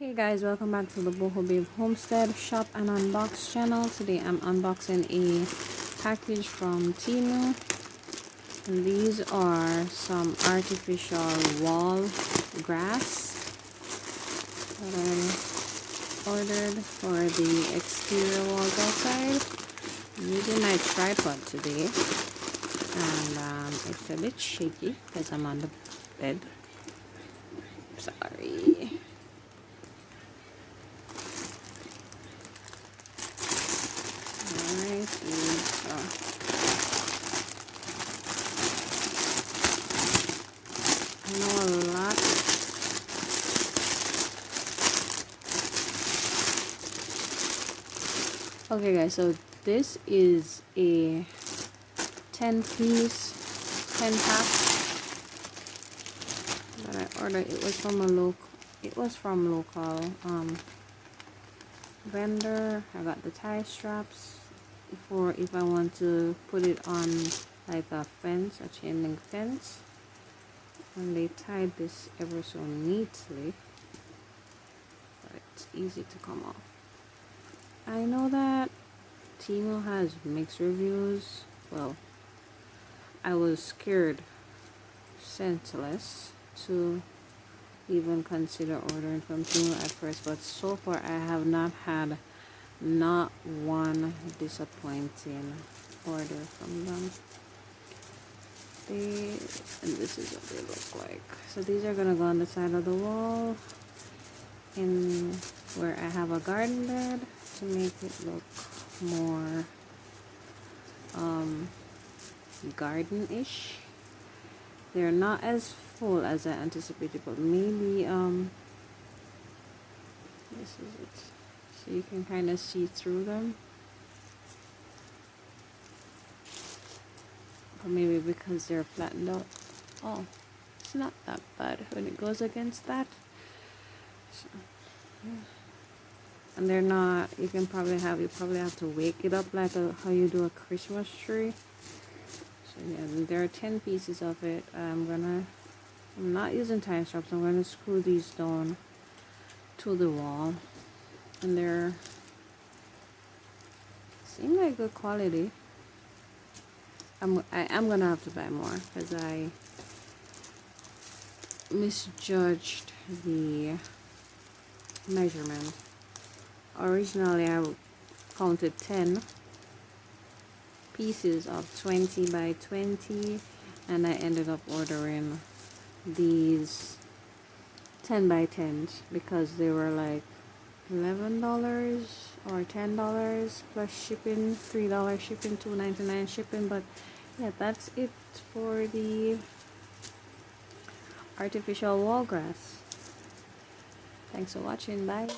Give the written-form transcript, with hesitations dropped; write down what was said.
Hey guys, welcome back to the Boho Homestead Shop and Unbox channel. Today I'm unboxing a package from Temu. And these are some artificial wall grass that I ordered for the exterior walls outside. I'm using my tripod today. And it's a bit shaky because I'm on the bed. Sorry. I know a lot. Okay guys, so this is a 10-piece 10-pack that I ordered. It was from local vendor. I got the tie straps for if I want to put it on like a fence, a chain link fence. And they tied this ever so neatly, but it's easy to come off. I know that Temu has mixed reviews. Well, I was scared senseless to even consider ordering from Temu at first, but so far I have not had not one disappointing order from them. And this is what they look like. So these are gonna go on the side of the wall in where I have a garden bed to make it look more garden-ish. They're not as full as I anticipated, but maybe this is it. So you can kind of see through them. Or maybe because they're flattened out. Oh, it's not that bad when it goes against that. So, yeah. And they're not, you probably have to wake it up like how you do a Christmas tree. So yeah, there are 10 pieces of it. I'm not using tie straps. I'm gonna screw these down to the wall. And they're, seem like good quality. I am gonna have to buy more because I misjudged the measurement. Originally I counted 10 pieces of 20 by 20 and I ended up ordering these 10 by 10s because they were like $11 or $10 plus shipping, $3 shipping, $2.99 shipping. But yeah, that's it for the artificial wall grass. Thanks for watching. Bye.